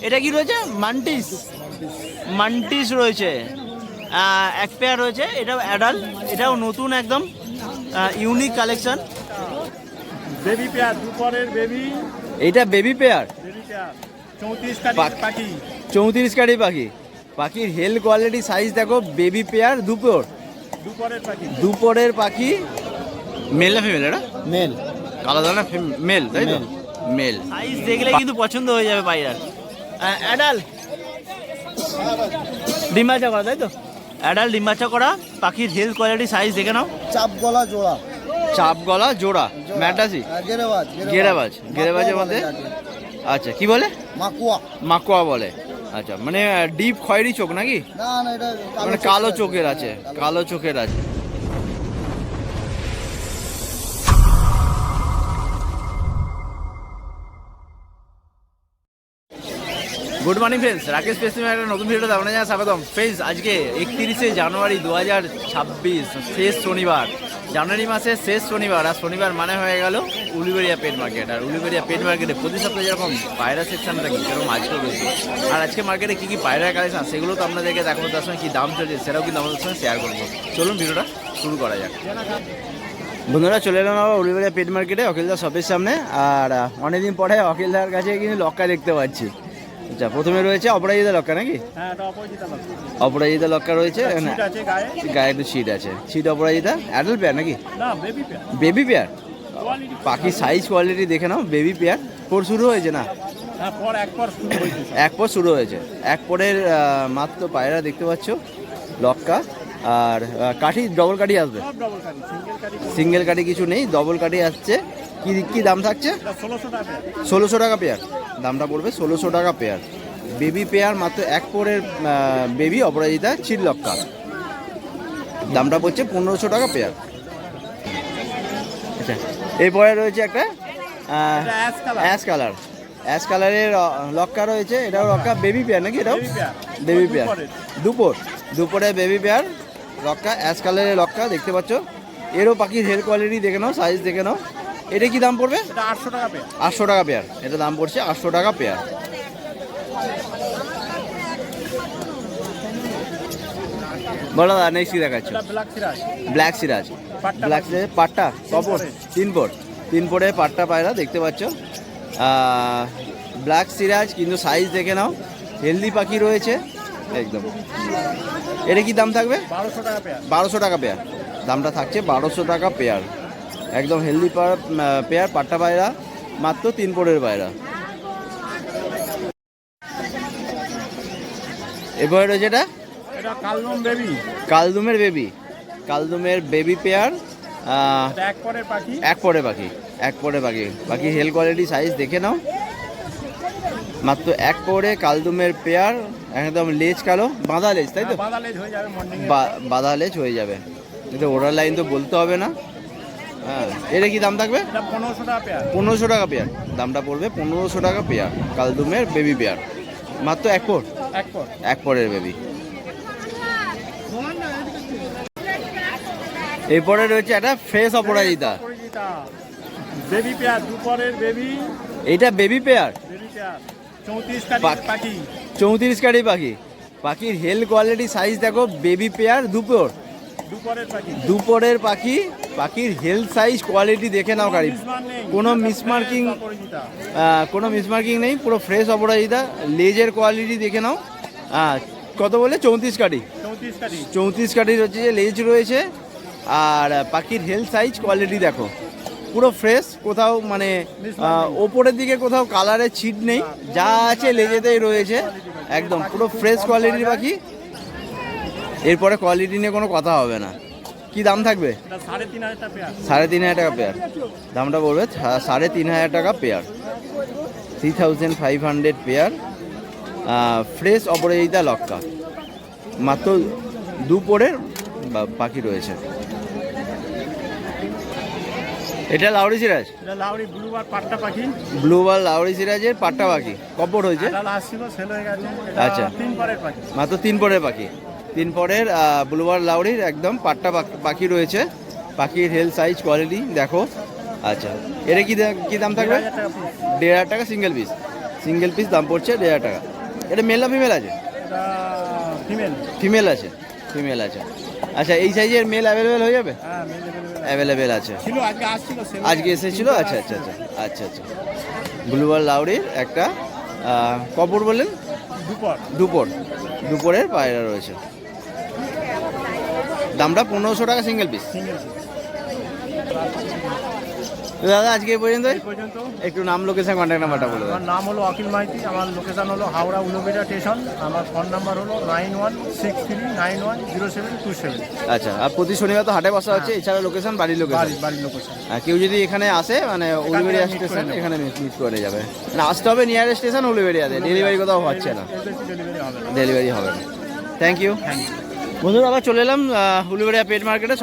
এটা কি রয়েছে? মান্টিস, মান্টিস রয়েছে, এক পেয়ার রয়েছে। এটাও অ্যাডাল্ট, এটাও নতুন একদম ইউনিক কালেকশন। বেবি পেয়ার, দুপুরের বেবি। এইটা বেবি পেয়ার, বেবি পেয়ার 34 কাঠি পাখি। 34 কাঠি পাখি। পাখির হেল কোয়ালিটি সাইজ দেখো। বেবি পেয়ার, দুপুরের পাখি। দুপুরের পাখি। মেল না ফিমেল? এটা মেল, কালো দানা মেল, তাই তো? মেল। সাইজ দেখলে কিন্তু পছন্দ হয়ে যাবে পায়রার। অ্যাডাল ডিম বাচ্চা করা, তাই তো? অ্যাডাল ডিম বাচ্চা করা। পাখির হেলথ কোয়ালিটি সাইজ দেখে নাও। চাপ গলা জোড়া, চাপ গলা জোড়া, ম্যাটাসি, গেরেবাজ। গেরেবাজের মধ্যে। আচ্ছা, কি বলে? মাকুয়া। মাকুয়া বলে। আচ্ছা, মানে ডিপ খয়েরি চোখ নাকি? না না, এটা মানে কালো চোখের আছে, কালো চোখের আছে। গুড মর্নিং ফ্রেন্ডস, রাকেশ পেস্টিমের একটা নতুন ভিডিওতে আপনাদের জানাই স্বাগতম। ফ্রেন্ডস, আজকে 31শে জানুয়ারি 2026, শেষ শনিবার, জানুয়ারি মাসের শেষ শনিবার। আর শনিবার মানে হয়ে গেল উলুবেড়িয়া পেট মার্কেট। আর উলুবেড়িয়া পেট মার্কেটে প্রতি সপ্তাহে যেরকম পায়রা সেকশন থাকে সেরকম আজকেও রয়েছে। আর আজকে মার্কেটে কী কী পায়রার কালেকশন সেগুলো তো আপনাদেরকে দেখাবো, তার সঙ্গে কী দাম চলছে সেটাও কিন্তু আমাদের সঙ্গে শেয়ার করবো। চলুন ভিডিওটা শুরু করা যাক। বন্ধুরা, চলে এলাম আবার উলুবেড়িয়া পেট মার্কেটে অখিলদার শপের সামনে। আর অনেকদিন পরে অখিলদার কাছে কিন্তু লক্কা দেখতে পাচ্ছি। আচ্ছা, প্রথমে রয়েছে অপরাজিতা লক্কা নাকি? অপরাজিতা লক্কা রয়েছে, গায়ে একটু ছিট আছে। ছিট অপরাজিতা, অ্যাডাল্ট পেয়ার নাকি? Baby pair. পাখি সাইজ কোয়ালিটি দেখে নাও। Baby pair. পর শুরু হয়েছে না? এক পর শুরু হয়েছে। এক পরের মাত্র পায়রা দেখতে পাচ্ছ লক্কা। আর কাঠি ডবল কাঠি আসবে? সিঙ্গেল কাঠি কিছু নেই, ডবল কাঠি আসছে। কি দাম থাকছে? 1600 টাকা পেয়ার। দামটা পড়বে 1600 টাকা পেয়ার। বেবি পেয়ার মাত্র এক পরের বেবি অপরাজিতা ছিট লক্কা। দামটা পড়ছে 1500 টাকা পেয়ার। আচ্ছা, এরপরে রয়েছে একটা অ্যাশ কালারের লক্কা রয়েছে। এটাও লক্কা, বেবি পেয়ার নাকি? এটাও বেবি পেয়ার। দুপুরে বেবি পেয়ার লক্কা, অ্যাশ কালারের লক্কা দেখতে পাচ্ছ। এরও পাখির হেয়ার কোয়ালিটি দেখে নাও, সাইজ দেখে নাও। এটা কি দাম পড়বে? 800 টাকা পেয়ার। 800 টাকা পেয়ার। এটা দাম পড়ছে 800 টাকা পেয়ার। বলো দাদা, নেক্সট কি দেখাচ্ছ? ব্ল্যাক সিরাজ। ব্ল্যাক সিরাজ পাট্টা কপর, তিন পরে পাট্টা পায়রা দেখতে পাচ্ছ। ব্ল্যাক সিরাজ, কিন্তু সাইজ দেখে নাও। হেলদি পাখি রয়েছে একদম। এটা কি দাম থাকবে? 1200 টাকা পেয়ার। দামটা থাকছে 1200 টাকা পেয়ার। একদম হেলদি পেয়ার পাট্টা পায়রা, মাত্র 3 পরের পায়রা। এরপরে রয়েছে এটা কালদুমের বেবি পেয়ার। এক পরের পাখি। পাখি হেল কোয়ালিটি সাইজ দেখে নাও। মাত্র এক পরে কালদুমের পেয়ার। একদম লেজ কালো, বাঁধা লেজ, তাই তো? বাঁধা লেজ হয়ে যাবে। কিন্তু ওরাল লাইন তো বলতে হবে না। হ্যাঁ, এটা কি দাম থাকবে? 1500 টাকা পেয়ার। দামটা পড়বে 1500 টাকা পেয়ার। কালদুমের বেবি পেয়ার, মাত্র এক পরের বেবি। এরপরে রয়েছে একটা ফ্রেশ অপরাজিতা বেবি পেয়ার, দুপুরের বেবি। এইটা বেবি পেয়ার, 34 কাঠি পাখি। 34 কাঠি পাখি। পাখির হেল কোয়ালিটি সাইজ দেখো। বেবি পেয়ার, দুপুরের পাখি। পাখির হেলথ সাইজ কোয়ালিটি দেখে নাও। গাড়ি কোনো মিসমার্কিং নেই, পুরো ফ্রেশ অপরাজিতা। লেজের কোয়ালিটি দেখে নাও। কত বলে? 34 কাঠি। 34 কাঠির হচ্ছে যে লেজ রয়েছে। আর পাখির হেলথ সাইজ কোয়ালিটি দেখো, পুরো ফ্রেশ। কোথাও মানে ওপরের দিকে কোথাও কালারের ছিট নেই, যা আছে লেজেতেই রয়েছে। একদম পুরো ফ্রেশ কোয়ালিটির পাখি। এরপরে কোয়ালিটি নিয়ে কোনো কথা হবে না। কি দাম থাকবে? 3500 টাকা পেয়ার। দামটা বলবে 3500 টাকা পেয়ার। 3500 পেয়ার। ফ্রেশ অপরাজিতা লক্কা, মাত্র দুপুরের পাখি রয়েছে। এটা লাউড়ি সিরাজ, ব্লুবার লাউড়ি সিরাজের পাট্টা পাখি। কপর হয়েছে? আচ্ছা, মাত্র 3 পরের পাখি। 3 পরের ব্লুবার লাউড়ির একদম পাট্টা পাখি রয়েছে। পাখির হেলথ সাইজ কোয়ালিটি দেখো। আচ্ছা, এটা কি দাম থাকবে? 1500 টাকা সিঙ্গেল পিস। দাম পড়ছে 1500 টাকা। এটা মেল না ফিমেল আছে? এটা ফিমেল। ফিমেল আছে, ফিমেল আছে। আচ্ছা, এই সাইজের মেল অ্যাভেলেবেল হয়ে যাবে? হ্যাঁ মেল অ্যাভেলেবেল আছে। ছিল, আজকে আসছিল। আজকে এসেছিল? আচ্ছা আচ্ছা আচ্ছা আচ্ছা আচ্ছা। ব্লুবার লাউরির একটা কপর বললেন? দুপুরের পায়রা রয়েছে। দামটা 1500 টাকা সিঙ্গেল পিস। দাদা আজকে এই পর্যন্ত। একটু নাম, লোকেশন, কন্ট্যাক্ট নাম্বারটা বলে দেন। আমার নাম হলো অখিল মাইতি, আমার লোকেশন হলো হাওড়া উলুবেড়িয়া স্টেশন, আমার ফোন নাম্বার হলো 9163910727। আচ্ছা, আর প্রতি শনিবার তো হাটে বসা হচ্ছে, এছাড়া লোকেশন বাড়ির লোকেশন? বাড়ির লোকেশন। কেউ যদি এখানে আসে মানে উলুবেড়িয়া স্টেশন, এখানে মিট করে যাবে না? আসতে হবে নিয়ারেস্ট স্টেশন উলুবেড়িয়াতে, ডেলিভারি কোথাও হচ্ছে না, ডেলিভারি হবে না। Thank you. বন্ধুরা আবার চলে এলাম উলুবেড়িয়া পেট মার্কেটে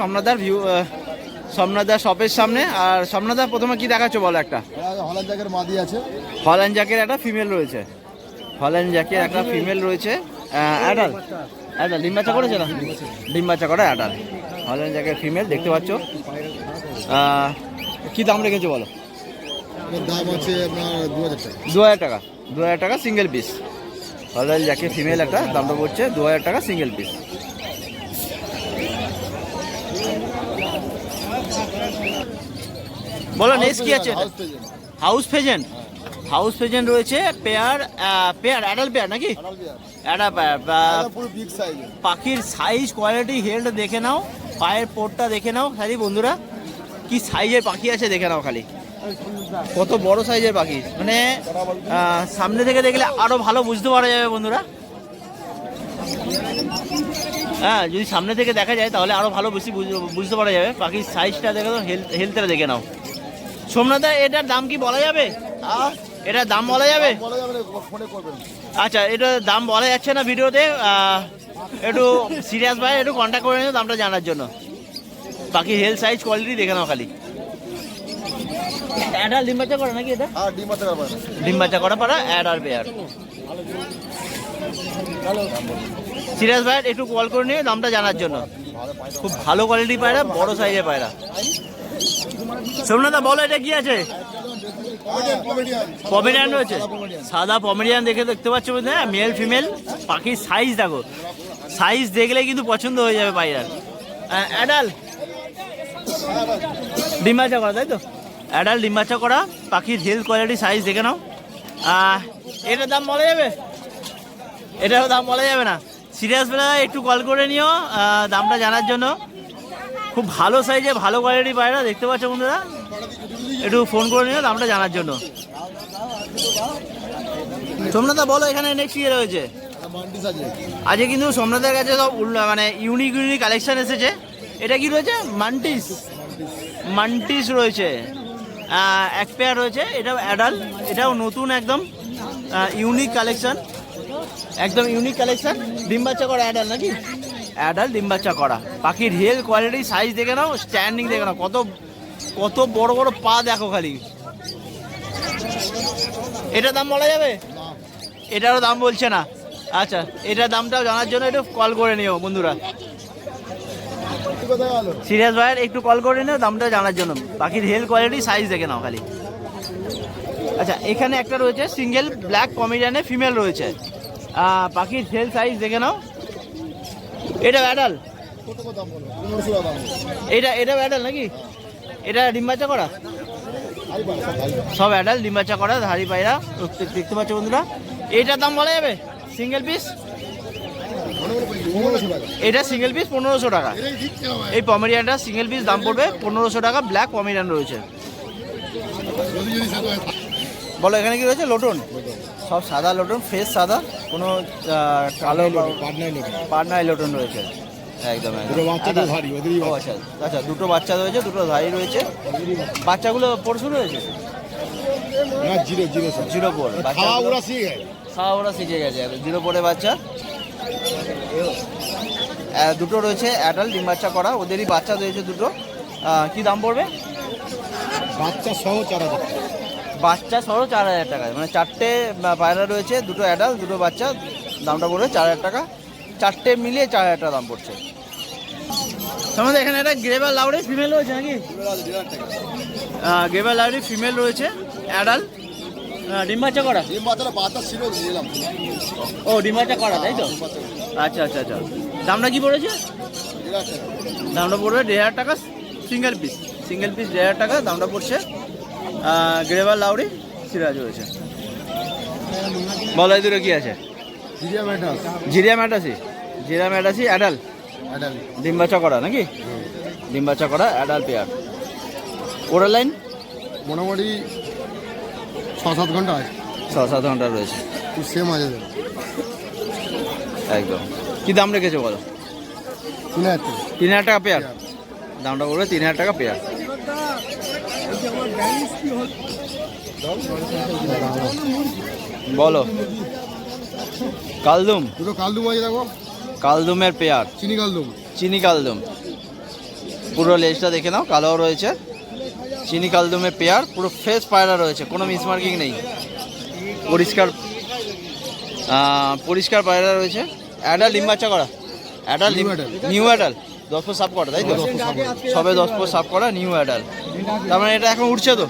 সোমনাথদার শপের সামনে। আর সোমনাথদা প্রথমে কি দেখাচ্ছ বলো? একটা হল্যান্ড জ্যাকের মাদি আছে, হল্যান্ড জ্যাকের একটা ফিমেল রয়েছে, হল্যান্ড জ্যাকের একটা ফিমেল রয়েছে। অ্যাডাল, অ্যাডাল ডিম বাচ্চা করেছে না? ডিম বাচ্চা করে অ্যাডাল হল্যান্ড জ্যাকের ফিমেল দেখতে পাচ্ছ। কি দাম রেখেছো বলো? এর দাম আছে আপনার 2000 টাকা। 2000 টাকা, 2000 টাকা সিঙ্গেল পিস। হল্যান্ড জ্যাকের ফিমেল একটা, দামটা পড়ছে 2000 টাকা সিঙ্গেল পিস। বলো নেক্সট কি আছে? হাউস ফেজেন্ট, হাউস ফেজেন্ট রয়েছে পেয়ার, অ্যাডাল্ট পেয়ার নাকি? Adult pair. পুরো বিগ সাইজ। পাখির সাইজ, কোয়ালিটি, হেল্থ দেখে নাও, পায়ের পোটটা দেখে নাও খালি বন্ধুরা, কি সাইজের পাখি আছে দেখে নাও খালি, কত বড় সাইজের পাখি। মানে সামনে থেকে দেখলে আরো ভালো বুঝতে পারা যাবে বন্ধুরা। হ্যাঁ, যদি সামনে থেকে দেখা যায় তাহলে আরো ভালো বেশি বুঝতে পারা যাবে। পাখির সাইজটা দেখে নাও, হেলথটা দেখে নাও। সোমনাথদা এটার দাম কি বলা যাবে? এটার দাম বলা যাবে? আচ্ছা, এটার দাম বলা যাচ্ছে না ভিডিওতে, একটু সিরিয়াস ভাই একটু কন্ট্যাক্ট করে নিও দামটা জানার জন্য। বাকি হেলথ সাইজ কোয়ালিটি দেখে নাও খালি। অ্যাডাল ডিম বাচ্চা করে নাকি এটা? আর ডিম বাচ্চা করা, ডিম বাচ্চা করা পারা অ্যাডাল পেয়ার। সিরিয়াস ভাই একটু কল করে নিও দামটা জানার জন্য। খুব ভালো কোয়ালিটি পায়রা, বড় সাইজের পায়রা। সোমনাথদা বলো এটা কি আছে? পমেরিয়ান রয়েছে, সাদা পমেরিয়ান দেখতে পাচ্ছ বুঝলে, মেল ফিমেল। পাখির সাইজ দেখো, সাইজ দেখলে কিন্তু পছন্দ হয়ে যাবে পায়রার। অ্যাডাল ডিম বাচ্চা করা, তাই তো? অ্যাডাল ডিম বাচ্চা করা, পাখির হেলথ কোয়ালিটি সাইজ দেখে নাও। এটার দাম বলা যাবে? এটারও দাম বলা যাবে না। সিরিয়াস বেলা একটু কল করে নিও দামটা জানার জন্য। খুব ভালো সাইজে ভালো কোয়ালিটি পায়রা দেখতে পাচ্ছ বন্ধুরা, একটু ফোন করে নিও দামটা জানার জন্য। সোমনাথদা বলো এখানে নেক্সট কি রয়েছে? আজকে কিন্তু সোমনাথের কাছে সব মানে ইউনিক কালেকশন এসেছে। এটা কি রয়েছে? মান্টিস রয়েছে, এক পেয়ার রয়েছে। এটাও অ্যাডাল্ট, এটাও নতুন একদম ইউনিক কালেকশন, একদম ইউনিক কালেকশন। ডিম বাচ্চা করা অ্যাডাল্ট নাকি? অ্যাডাল্ট ডিম বাচ্চা করা। পাখির হেলথ কোয়ালিটি সাইজ দেখে নাও, স্ট্যান্ডিং দেখে নাও, কত কত বড় বড় পা দেখো খালি। এটার দাম বলা যাবে? এটারও দাম বলছে না। আচ্ছা, এটার দামটাও জানার জন্য একটু কল করে নিও বন্ধুরা। সিরিয়াস ভাইয়ের একটু কল করে নিও দামটা জানার জন্য। পাখির হেলথ কোয়ালিটি সাইজ দেখে নাও খালি। আচ্ছা, এখানে একটা রয়েছে সিঙ্গেল ব্ল্যাক পমেরিয়ানে ফিমেল রয়েছে, পাখির হেলথ সাইজ দেখে নাও। এটা অ্যাডাল, এটা অ্যাডাল নাকি? এটা ডিম বাচ্চা করা, সব অ্যাডাল ডিম বাচ্চা করা ধারি পায়রা দেখতে পাচ্ছ বন্ধুরা। এটার দাম বলা যাবে? সিঙ্গেল পিস এটা সিঙ্গেল পিস 1500 টাকা। এই পমেরিয়ানটা সিঙ্গেল পিস দাম পড়বে 1500 টাকা। ব্ল্যাক পমেরিয়ান রয়েছে। বলো এখানে কি রয়েছে? লোটন, সব সাদা লোটন, ফ্রেশ সাদা, কোনো কালো পাটনাই লোটন রয়েছে একদম। আচ্ছা আচ্ছা, দুটো বাচ্চা রয়েছে, দুটো ধারি রয়েছে। বাচ্চাগুলো পরশু রয়েছে? 0 খাওয়া ওরা শিখে গেছে, 0 বাচ্চা। দুটো রয়েছে অ্যাডাল্ট ডিম বাচ্চা করা, ওদেরই বাচ্চা রয়েছে দুটো। কি দাম পড়বে? বাচ্চা সহ 4000। বাচ্চা সহ 4000 টাকা। মানে 4টে পায়রা রয়েছে, দুটো অ্যাডাল্ট দুটো বাচ্চা, দামটা পড়বে 4000 টাকা। 4টে মিলিয়ে 4000 টাকা দাম পড়ছে। আমাদের এখানে একটা গ্রেভার লাউরি ফিমেল রয়েছে নাকি? গ্রেভার লাউরি ফিমেল রয়েছে অ্যাডাল্ট, ডিম বাচ্চা করা? ডিম বাচ্চাটা বাচ্চা ছিল নিলাম। ও ডিম বাচ্চা করা, তাই তো? আচ্ছা আচ্ছা আচ্ছা। দামটা কি পড়েছে? দামটা পড়বে 1,500 টাকা সিঙ্গেল পিস। সিঙ্গেল পিস 1,500 টাকা দামটা পড়ছে। গ্রেভার লাউরি সিরাজ রয়েছে। বলো এই দুটো কি আছে? জিরিয়া ম্যাটাস। জিরিয়া ম্যাটাসি, জিরা ম্যাটাসি অ্যাডাল, অ্যাডাল। ডিম বাচ্চা করা নাকি? ডিম বাচ্চা করা অ্যাডাল পেয়ার। ওরাল লাইন মোটামুটি 6-7 ঘন্টা আছে। 6-7 ঘন্টা রয়েছে। তো সেম আছে একদম। কি দাম রেখেছো বলো? 3,000 টাকা। 3,000 টাকা পেয়ার। দামটা বলবে 3,000 টাকা পেয়ার। বলো কালদুম, দুটো কালদুম আছে দেখো, কালদুমের পেয়ার, চিনি কালদুম। চিনি কালদুম। পুরো লেজটা দেখে নাও, কালোও রয়েছে। চিনি কালদুমের পেয়ার, পুরো ফ্রেশ পায়রা রয়েছে, কোনো মিসমার্কিং নেই, পরিষ্কার পরিষ্কার পায়রা রয়েছে। অ্যাডাল ডিম বাচ্চা করা, অ্যাডাল নিউ অ্যাডাল 10 ফুট সাপ করা, তাই তো? সবে 10 ফুট সাপ করা নিউ অ্যাডাল। তার মানে এটা এখন উঠছে তো?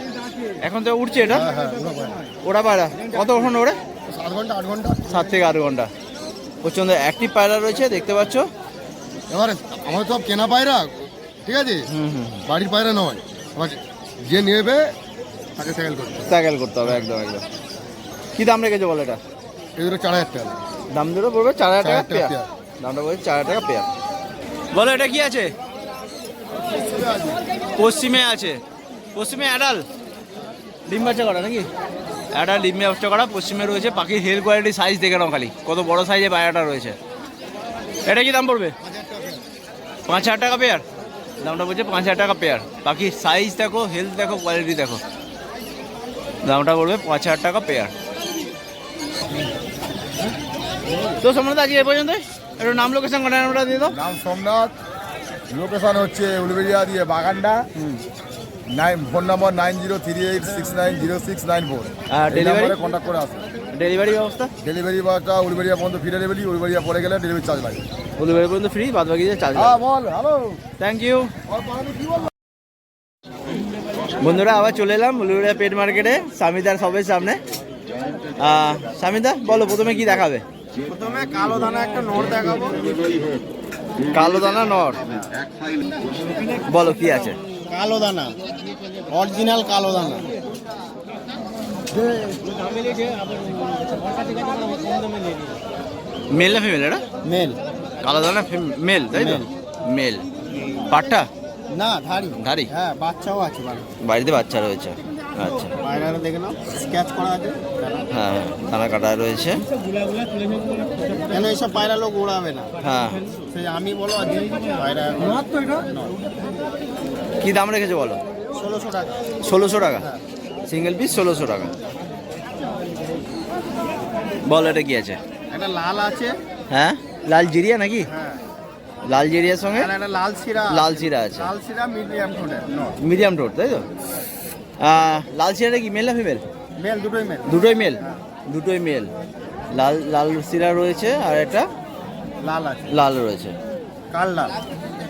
এখন তো উঠছে এটা? ওরা পায়রা কতক্ষণ ওরে? 7 ঘন্টা 8 ঘন্টা। 7 থেকে 8 ঘন্টা। প্রচণ্ড অ্যাক্টিভ পায়রা রয়েছে, দেখতে পাচ্ছ। এবারে আমাদের সব কেনা পায়রা, ঠিক আছে, বাড়ির পায়রা নয়। আবার যে নেবে তাকে স্যাকেল করতে হবে। স্যাকেল করতে হবে, একদম একদম। কি দাম রেখেছো বলো এটা? এই দুটো 4,000 টাকা। দাম দুটো পড়বে 4,000 টাকা 4,000 টাকা পেয়ার। পেয়ার। দামটা বলছে 4,000 টাকা পেয়ার। বলো এটা কি আছে? পশ্চিমে আছে, পশ্চিমে অ্যাডাল ডিম বাচ্চা করা নাকি? অ্যাডাল ডিম বাচ্চা করা পশ্চিমে রয়েছে। পাখির হেল কোয়ালিটি সাইজ দেখে নাও খালি, কত বড় সাইজে পায়রাটা রয়েছে। এটা কি দাম পড়বে? 5,000 টাকা পেয়ার। দামটা বলছে 5,000 টাকা পেয়ার। পাখির সাইজ দেখো, হেলথ দেখো, কোয়ালিটি দেখো। দামটা পড়বে 5,000 টাকা পেয়ার। তো সম্বন্ধে আজকে এ পর্যন্ত। একটু নাম লোকেশন কন্ট্যাক্ট দিয়ে দাও। নাম সোমনাথ, লোকেশন হচ্ছে উলবেড়িয়া দিয়ে বাগানডা। Phone number 9038690694। ডেলিভারি কন্ট্যাক্ট করে আসুন। ডেলিভারি ব্যবস্থা? ডেলিভারি বাটা উলবেড়িয়া পর্যন্ত ফ্রি ডেলিভারি, উলবেড়িয়া পরে গেলে ডেলিভারি চার্জ লাগে। ডেলিভারি পর্যন্ত ফ্রি, বাদ বাকি চার্জ। হ্যাঁ বল, হ্যালো। Thank you. বন্ধুরা আবার চলে এলাম উলুবেড়িয়া পেট মার্কেটে, স্বামীদার সবের সামনে। স্বামীদা বলো প্রথমে কি দেখাবে? প্রথমে কালো দানা একটা নর দেখাবো। কালো দানা নর, বলো কি আছে? কালো দানা, অরিজিনাল কালো দানা। মেল না ফিমেল এটা? মেল। কালো দানা মেল, তাই তো? মেল। পাট্টা না ধাড়ি। ধাড়ি? হ্যাঁ, বাচ্চাও আছে বাড়িতে বাচ্চা রয়েছে। আচ্ছা, পায়রাটা দেখে নাও, স্কেচ করা আছে। হ্যাঁ দানা কাটা রয়েছে। কেন এইসব পায়রা লোক উড়াবে না? হ্যাঁ। সেই আমি বলো পায়রা কি দাম রেখেছো বলো? 1600 টাকা। 1600 টাকা সিঙ্গেল পিস, 1600 টাকা। বলো এটা কি আছে? একটা লাল আছে। হ্যাঁ লাল জিরিয়া নাকি? হ্যাঁ, লাল জিরিয়ার সঙ্গে আর একটা লাল শিরা। লাল শিরা আছে। লাল শিরা মিডিয়াম ঠোঁটের নর। মিডিয়াম ঠোঁট, তাই তো? লাল শিরাটা কি মেল না ফিমেল? মেল, দুটোই মেল। দুটোই মেল, দুটোই মেল। লাল লাল শিরা রয়েছে আর একটা লাল আছে, লাল রয়েছে। কাল লাল।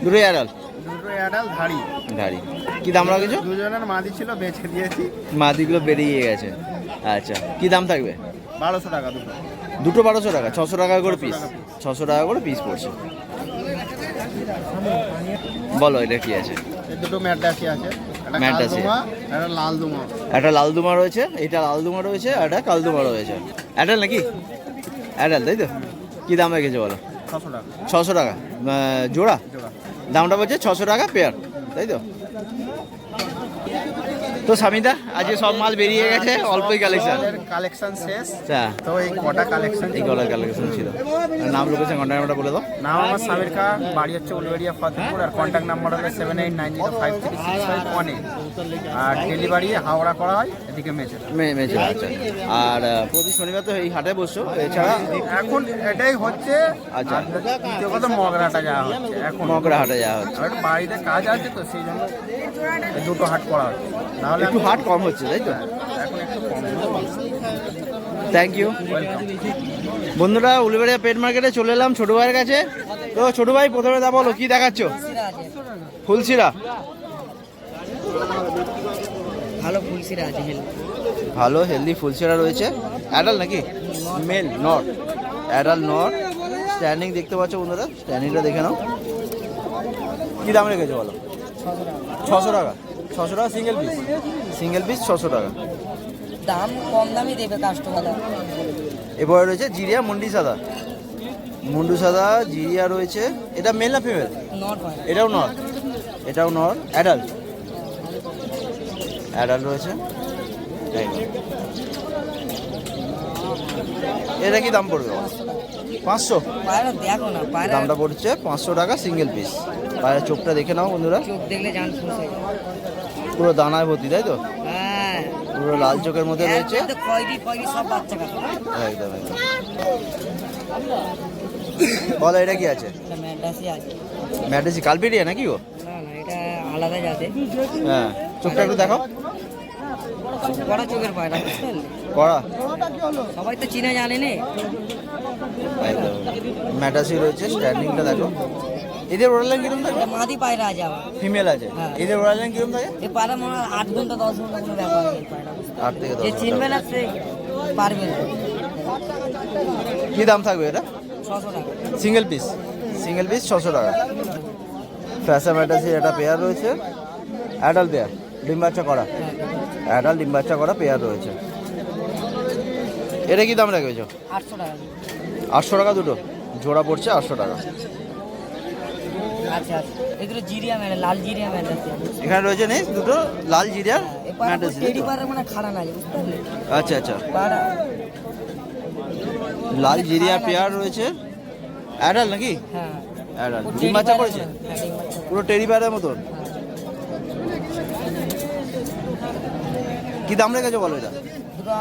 দুটোই অ্যাডাল? দুটোই অ্যাডাল ধাড়ি। গাড়ি। কি দাম রাখেছো? দুজনের মাদি ছিল, বেছে দিয়েছি। মাদিগুলো বেরিয়ে গেছে। আচ্ছা, কি দাম থাকবে? 1200 টাকা দুটো। দুটো 1200 টাকা, 600 টাকা করে পিস। 600 টাকা করে পিস পড়ছে। বলো এটা কি আছে? এই দুটো ম্যাডাসি আছে, একটা কাল ম্যাডাসি। দুমা, একটা লাল দুমা। একটা লাল দুমা রয়েছে, এটা লাল দুমা রয়েছে, আর একটা কাল দুমা রয়েছে। অ্যাডাল নাকি? অ্যাডাল, তাই তো? কি দাম রেখেছে বলো? 600 টাকা 600 টাকা জোড়া? জোড়া। দামটা বলছে 600 টাকা পেয়ার, তাই তো? তো স্বামীদা আজকে সব মাল বেরিয়ে গেছে, অল্পই কালেকশন। কালেকশন শেষ। আচ্ছা, তো এই কটা কালেকশন, এই গলার কালেকশন ছিল। আর নাম লোকেশন কন্ট্যাক্ট বলে দাও। নাম আমার সামির খান, বাড়ি হচ্ছে উলবেড়িয়া ফতেপুর, আর কন্ট্যাক্ট নাম্বার হলো 7890536518। আর ডেলিভারি হাওড়া করা হয়, এদিকে মেচে। মেয়েছে। আচ্ছা, আর প্রতি শনিবার তো এই হাটে বসছো, এছাড়া এখন এটাই হচ্ছে। আচ্ছা, আর দ্বিতীয় কথা মগরাটা যাওয়া হচ্ছে এখন। মগরা হাটে যাওয়া হচ্ছে। আর বাড়িতে কাজ আছে তো সেই জন্য এই দুটো হাট করা হচ্ছে, নাহলে একটু হাট কম হচ্ছে, তাই তো? এখন একটু কম। Thank you. বন্ধুরা উলুবেড়িয়া পেট মার্কেটে চলে এলাম ছোটো ভাইয়ের কাছে। তো ছোটো ভাই প্রথমে দা বলো কি দেখাচ্ছ? ফুলশিরা। ভালো ফুলশিরা আছে, ভালো হেলদি ফুলছেড়া রয়েছে। অ্যাডাল নাকি মেল নর? অ্যাডাল নর। স্ট্যান্ডিং দেখতে পাচ্ছ বন্ধুরা, স্ট্যান্ডিংটা দেখে নাও। কী দাম রেখেছো বলো? 600 টাকা। 600 টাকা সিঙ্গেল পিস? সিঙ্গেল পিস 600 টাকা। দাম কম দামই দেবে কাস্টমার। এরপরে রয়েছে জিরিয়া মুন্ডি সাদা। মুন্ডু সাদা জিরিয়া রয়েছে। এটা মেল না ফিমেল? নট হয়। এটাও নর? এটাও নর। অ্যাডাল্ট? অ্যাডাল্ট রয়েছে। এটা কি দাম পড়বে? 500? পায়রা দেখো না, পায়রা দামটা পড়ছে 500 টাকা সিঙ্গেল পিস। পায়রা চোখটা দেখে নাও বন্ধুরা, চোখ দেখলে জান খুশ হয়ে যাবে। পুরো দানায় ভর্তি, তাই তো? হ্যাঁ, পুরো লাল চোখের মধ্যে রয়েছে। খয়েরি সব বাচ্চা কাছে। একদম একদম। বলো এটা কি আছে? এটা ম্যাডাসি আছে। ম্যাডেসি কালপিরিয়া নাকি ও? না না, এটা আলাদা জাতে। হ্যাঁ, চোখটা একটু দেখাও। বড় চোখের পায়রা, বুঝলেন? কড়া। সবাই তো চিনে জানে নে। একদম। ম্যাডাসি রয়েছে, স্ট্যান্ডিংটা দেখো। এদের ওড়ার লাইন কিরকম থাকে? এটা মাদি পায়রা আছে আবার। ফিমেল আছে। হ্যাঁ। এদের ওড়ার লাইন কিরকম থাকে? এই পায়রা মনে হয় 8 ঘন্টা 10 ঘন্টা কোনো ব্যাপার নেই পায়রা। 8 থেকে 10 যে চিনবে না সে পারবে না। কি দাম থাকবে এটা? 600 টাকা। Single piece? সিঙ্গেল পিস 600 টাকা। ফ্যাসা ম্যাডাসির একটা পেয়ার রয়েছে। অ্যাডাল্ট পেয়ার, ডিম বাচ্চা করা। অ্যাডাল্ট ডিম বাচ্চা করা পেয়ার রয়েছে। এটা কি দাম রাখবেছো? 800 টাকা। 800 টাকা দুটো? জোড়া পড়ছে 800 টাকা। আচ্ছা আচ্ছা, এগুলো জিরিয়া ম্যাডা, লাল জিরিয়া ম্যাডা আছে। এখানে রয়েছে নেই দুটো লাল জিরিয়া এপারে ম্যাডাসি। টেডি পায়রা মানে খাড়া না, বুঝতে পারলে? আচ্ছা আচ্ছা, পায়রা লাল জিরিয়া পেয়ার রয়েছে। অ্যাডাল্ট নাকি? হ্যাঁ। অ্যাডাল্ট ও ডিম টেডি বাচ্চা পায়রা করেছে? না, হ্যাঁ, ডিম বাচ্চা। পুরো টেডি পেয়ারের মতন। কি দাম রেখেছো বলো এটা? দুটো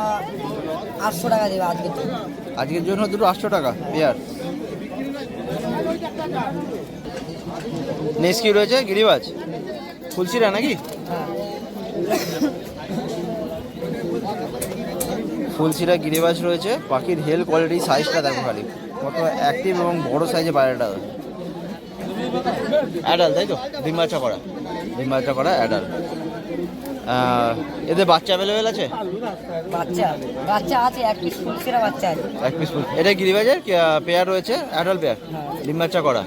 800 টাকা দেবে আজকে তো। আজকের জন্য দুটো 800 টাকা পেয়ার। নেক্সট কি রয়েছে? গিরিবাজ ফুলসিরা নাকি? হ্যাঁ। ফুলসিরা গিরিবাজ রয়েছে। পাখির হেল কোয়ালিটি, সাইজটা দেখো খালি কত অ্যাক্টিভ এবং বড় সাইজে পায়রাটা। অ্যাডাল্ট তাই তো? ডিম বাচ্চা করা? ডিম বাচ্চা করা অ্যাডাল্ট। এদের বাচ্চা অ্যাভেলেবেল আছে? বাচ্চা বাচ্চা আছে, এক পিস ফুলসেরা বাচ্চা আছে। এক পিস ফুল। এটা গিরিবাজের পেয়ার রয়েছে, অ্যাডাল্ট পেয়ার, হ্যাঁ। ডিম বাচ্চা করা।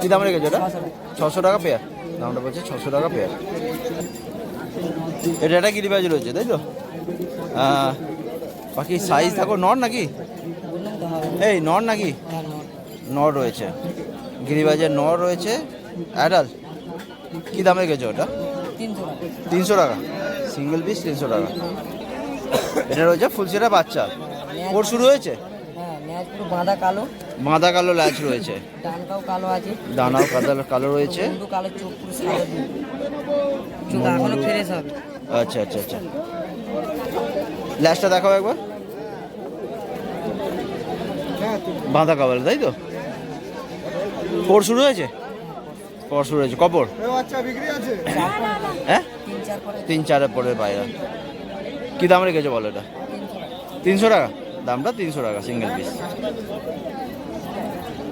কী দাম রেখেছো এটা? 600 টাকা। 600 টাকা পেয়ার। দামটা বলছে 600 টাকা পেয়ার। এটা একটা গিরিবাজ রয়েছে তাই তো? বাকি সাইজ থাকো নর নাকি? বললাম তো হবে। এই নর নাকি? হ্যাঁ, নট। নর রয়েছে, গিরিবাজের নর রয়েছে, অ্যাডাল্ট। কী দাম রেখেছো ওটা? 300 টাকা। 300 টাকা সিঙ্গেল পিস, 300 টাকা। এটা রয়েছে ফুলসিরা বাচ্চা। ওর শুরু হয়েছে? হ্যাঁ, ম্যাচ পুরো বাঁধা কালো, মাদা কালো ল্যাচ রয়েছে, ডানটাও কালো আছে, ডানাও কালো রয়েছে। মুন্ডু কালো, চোখ পুরো সাদা, চোখ এখনো ফ্রেশ হবে। আচ্ছা আচ্ছা আচ্ছা, ল্যাচটা দেখাও একবার। বাঁধা কাবাল তাই তো? পর শুরু হয়েছে? পর শুরু হয়েছে কপর? হ্যাঁ, 3-4 পরে 3-4 পরের পায়রা। কী দাম রেখেছো বলো এটা? 300 টাকা। দামটা 300 টাকা সিঙ্গেল পিস।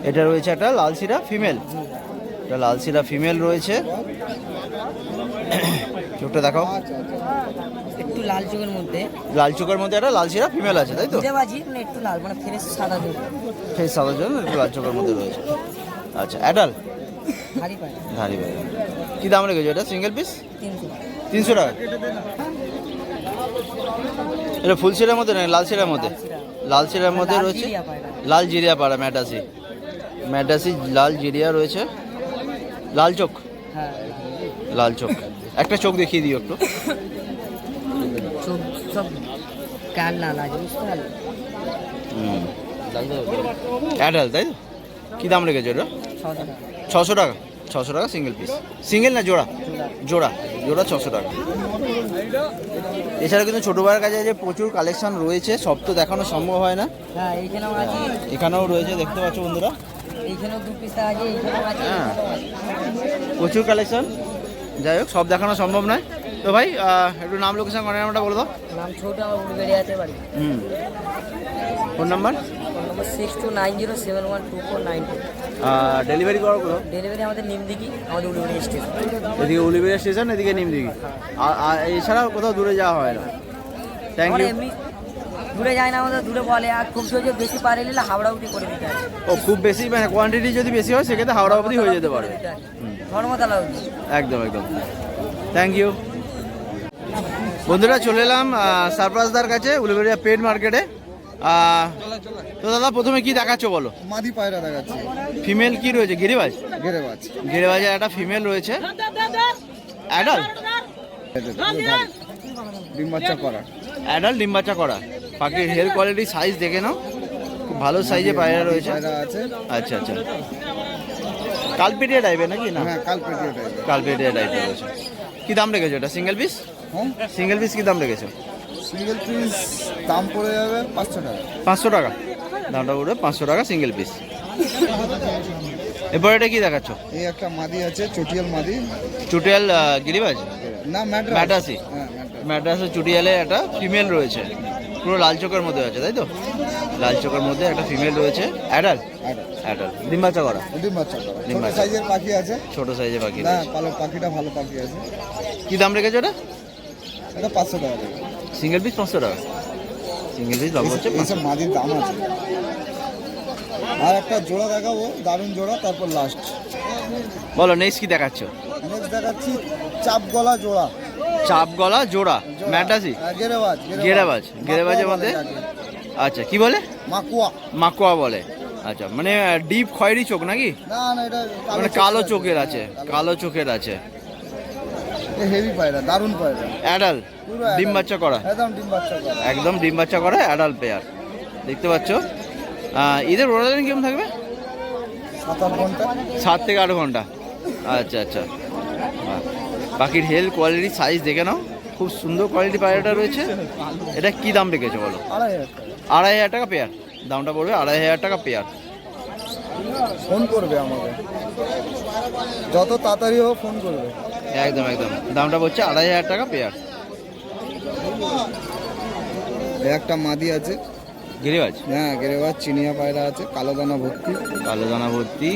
এটা রয়েছে একটা লাল সিরা ফিমেল। এটা লাল সিরা ফিমেল রয়েছে। চোখটা দেখাও। একটু লাল চোখের মধ্যে, লাল চোখের মধ্যে একটা লাল সিরা ফিমেল আছে তাই তো? জিরে বাজি মানে একটু লাল, মানে ফ্রেশ সাদা চোখ, ফেস সাদার জন্য একটু লাল চোখের মধ্যে রয়েছে। আচ্ছা, অ্যাডাল ভারী পায়। ধারি ভাই। কী দাম রেখেছো এটা সিঙ্গেল পিস? 300 টাকা। 300 টাকা। এটা ফুল সিরার মধ্যে নয়, লাল সিরার মধ্যে? লাল সিরার মধ্যে লাল রয়েছে জিরিয়া পায়রা। লাল জিরিয়া পাড়া ম্যাডাসি। ম্যাডাসি লাল জিরিয়া রয়েছে। লাল চোখ? হ্যাঁ, লাল চোখ। একটা চোখ দেখিয়ে দিও একটু। চোখ সব কাল লাল আছে, বুঝতে পারলে? অ্যাডাল তাই তো? কী দাম রেখেছো এটা? 600 টাকা। 600 টাকা। 600 টাকা সিঙ্গেল পিস। সিঙ্গেল না জোড়া? জোড়া। জোড়া 600 টাকা। এছাড়া কিন্তু ছোটো ভাইয়ের কাছে যে প্রচুর কালেকশন রয়েছে, সব তো দেখানো সম্ভব হয় না। হ্যাঁ, এইখানেও আছে, এখানেও রয়েছে, দেখতে পাচ্ছ বন্ধুরা। এইখানেও 2 পিস আছে, এইখানেও আছে, হ্যাঁ। এইখানেও আছে। প্রচুর কালেকশন। যাই হোক, সব দেখানো সম্ভব নয়। তো ভাই একটু নাম, লোকেশন, কন্ট্যাক্ট নাম্বারটা বলে দাও। নাম ছোট, আমার উড়বেড়ে আছে বাড়ি। Phone number? ফোন নম্বর 6290712492। ডেলিভারি করার কোথাও? ডেলিভারি আমাদের নিমদিঘি, আমাদের উড়বেড়ে স্টেশন। এদিকে উলিবেড়িয়া স্টেশন, এদিকে নিমদিঘি। আর এছাড়াও কোথাও দূরে যাওয়া হয় না? থ্যাংক আমরা ইউ। এমনি দূরে যায় না, আমাদের দূরে বলে, আর খুব জোর বেশি পারে নিলে হাওড়া উঠি করে দিতে হয়। ও খুব বেশি মানে কোয়ান্টিটি যদি বেশি হয় সেক্ষেত্রে হাওড়া অবধি হয়ে যেতে পারে। ধর্মতলা অবধি। একদম একদম, থ্যাংক ইউ। বন্ধুরা চলে এলাম সারপ্রাসদার কাছে, উলুবেড়িয়া পেট মার্কেটে। তো দাদা প্রথমে কি দেখাচ্ছ বলো? মাদি পায়রা দেখাচ্ছি, ফিমেল কি রয়েছে? গিরিবাজ? গেরেবাজ। গিরিবাজের একটা ফিমেল রয়েছে, অ্যাডাল্ট ডিম বাচ্চা করা। অ্যাডাল্ট ডিম বাচ্চা করা। পাখির হেয়ার কোয়ালিটি সাইজ দেখে নাও, খুব ভালো সাইজে পায়রা রয়েছে। পায়রা আছে। আচ্ছা আচ্ছা, কালপেটিয়া টাইপের নাকি? না হ্যাঁ, কালপেটিয়া টাইপের। কালপেটিয়া টাইপের রয়েছে। কি দাম রেখেছো এটা? Single piece? হ্যাঁ, সিঙ্গেল পিস কি দাম রেখেছো? সিঙ্গেল পিস দাম পড়ে যাবে 500 টাকা। 500 টাকা দামটা পড়বে, 500 টাকা সিঙ্গেল পিস। এরপর এটা কি দেখাচ্ছ? এই একটা মাদি আছে, চটিয়াল মাদি। চুটিয়াল গিরিবাজ না, ম্যাড্রাস। ম্যাড্রাসি। হ্যাঁ, ম্যাড্রাস। ম্যাড্রাসের চুটিয়ালে একটা ফিমেল রয়েছে, পুরো লাল চোখের মধ্যে আছে তাই তো? লাল চোখের মধ্যে একটা ফিমেল রয়েছে, অ্যাডাল্ট। অ্যাডাল্ট ডিম বাচ্চা করা। ডিম বাচ্চা করা। ডিম ছোট বাচ্চা। সাইজের পাখি আছে। ছোট সাইজে পাখি না, রয়েছে। পাখিটা ভালো পাখি আছে। কি দাম রেখেছো এটা? এটা 500 টাকা দেবে। সিঙ্গেল পিস 500 টাকা। সিঙ্গেল পিস দাম হচ্ছে 500। এইসব মাদির দাম আছে। আর একটা জোড়া দেখাবো, দারুণ জোড়া, তারপর লাস্ট। বলো নেক্সট কি দেখাচ্ছ? নেক্সট দেখাচ্ছি চাপ গলা জোড়া। চাপ গলা জোড়া, ম্যাড্রাসি। গেরেবাজ। গেরেবাজ, গেরেবাজের মধ্যে। মাকুয়া আচ্ছা, কি বলে? মাকুয়া। মাকুয়া বলে। আচ্ছা, মানে ডিপ খয়েরি চোখ নাকি? না না, এটা মানে কালো চোখের আছে, কালো চোখের আছে। হেভি পায়রা, দারুণ পায়রা। অ্যাডাল্ট পুরো ডিম বাচ্চা করা, একদম ডিম বাচ্চা করা। একদম ডিম বাচ্চা করা অ্যাডাল্ট পেয়ার দেখতে পাচ্ছ। এদের ওড়ালেন কেমন থাকবে? 7-8 ঘন্টা। 7 থেকে 8 ঘন্টা। আচ্ছা আচ্ছা, বাহ। পাখির হেলথ কোয়ালিটি সাইজ দেখে নাও, খুব সুন্দর কোয়ালিটি পায়রাটা রয়েছে। এটা কি দাম রেখেছো বলো? 2,500 টাকা। 2,500 টাকা পেয়ার দামটা পড়বে, 2,500 টাকা পেয়ার। ফোন করবে আমাকে, যত তাড়াতাড়ি হোক ফোন করবে। একদম একদম, দামটা পড়ছে 2,500 টাকা পেয়ার। এই একটা মাদি আছে। গিরিবাজ? হ্যাঁ, গেরেবাজ চিনিয়া পায়রা আছে, কালো দানা ভর্তি। কালো দানা ভর্তি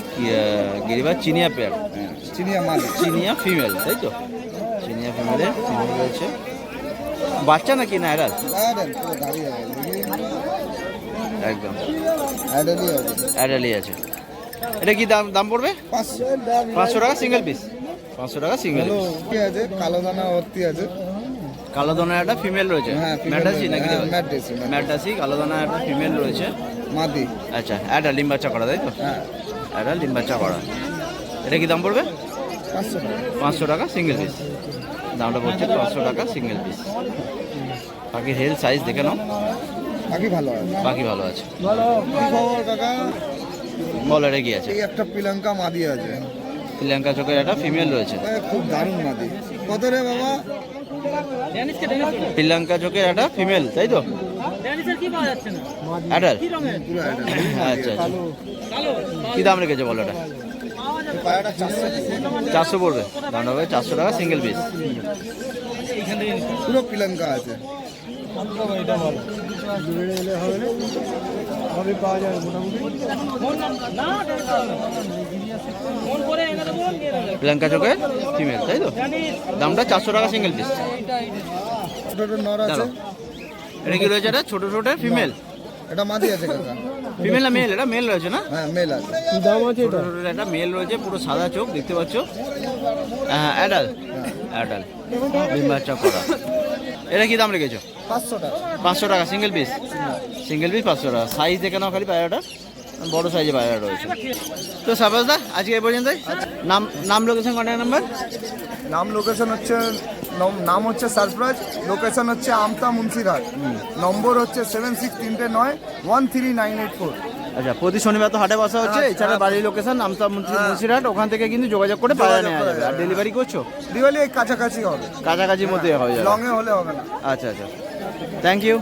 গিরিবাজ চিনিয়া পেয়ার। হ্যাঁ, চিনিয়া মাদি। চিনিয়া ফিমেল তাই তো? চিনিয়া ফিমেলের ফিমেল রয়েছে। বাচ্চা নাকি না অ্যাডাল্ট? পুরো দাঁড়িয়ে আছে। একদম অ্যাডালই আছে। অ্যাডালই আছে। এটা কি দাম দাম পড়বে? 500 টাকা সিঙ্গেল পিস। 500 টাকা সিঙ্গেল পিস। কি আছে? কালো দানা ভর্তি আছে। কালো দানা একটা ফিমেল রয়েছে, হ্যাঁ, female ম্যাড্রাসি রয়েছে। নাকি? হ্যাঁ, ম্যাড্রাসি, ম্যাড্রাসি। ম্যাড্রাসি, কালো দানা একটা ফিমেল রয়েছে। মাদি। আচ্ছা, অ্যাডাল্ট ডিম বাচ্চা করা তাই তো? হ্যাঁ, অ্যাডাল্ট ডিম বাচ্চা করা। এটা কি দাম পড়বে? 500 টাকা। 500 টাকা সিঙ্গেল পিস। দামটা পড়ছে 500 টাকা সিঙ্গেল পিস। পাখির হেলথ সাইজ দেখে নাও, পাখি ভালো আছে। পাখি ভালো আছে। কি খবর কাকা? বল এটা কি আছে? এই একটা পিলাঙ্কা মাদি আছে। শ্রীলঙ্কা চোখের একটা ফিমেল রয়েছে, খুব দারুণ মাদি। কত রে বাবা? শ্রীলঙ্কা চোখের একটা ফিমেল তাই তো? অ্যাডাল্ট। পুরো একটা আচ্ছা আচ্ছা, কি দাম রেখেছে বলো এটা? পায়রাটা 400 400 পড়বে, দামটা হবে 400 টাকা সিঙ্গেল পিস। পুরো পিলাঙ্কা আছে। শ্রীলঙ্কা চোখের ফিমেল তাই তো? দামটা 400 টাকা সিঙ্গেল পিস। ছোট ছোট নর আছে। দাঁড়াও, এটা কি রয়েছে? এটা ছোট ছোট ফিমেল। এটা মাদি আছে কাকা। ফিমেল না মেল? এটা মেল রয়েছে না? হ্যাঁ, মেল আছে। ছোট ছোট একটা মেল রয়েছে, পুরো সাদা চোখ দেখতে পাচ্ছ। হ্যাঁ, অ্যাডাল্ট। অ্যাডাল্ট ডিম বাচ্চা করা। এটা কি দাম রেখেছো? 500 টাকা। 500 টাকা সিঙ্গেল পিস। সিঙ্গেল পিস 500 টাকা। সাইজ দেখে নাও খালি পায়রাটা, বড় সাইজে পায়রা রয়েছে। তো সাবাসদা আজকে এই পর্যন্তই। নাম নাম লোকেশন কন্ট্যাক্ট নাম্বার? নাম লোকেশন হচ্ছে, নাম হচ্ছে সারপ্রাইজ, লোকেশন হচ্ছে আমতা মুন্সিরহাট, নম্বর হচ্ছে 7639813984। আচ্ছা, প্রতি শনিবার তো হাটে বসা হচ্ছে। এছাড়া বাড়ির লোকেশন আমতা মুন্সিরহাট, ওখান থেকে কিন্তু যোগাযোগ করে পায়রা নেওয়া যাবে। আর ডেলিভারি করছো? দিওয়ালি এই কাছাকাছি হবে, কাছাকাছির মধ্যে হয়ে যাবে, লংয়ে হলে হবে না। আচ্ছা আচ্ছা, থ্যাংক ইউ।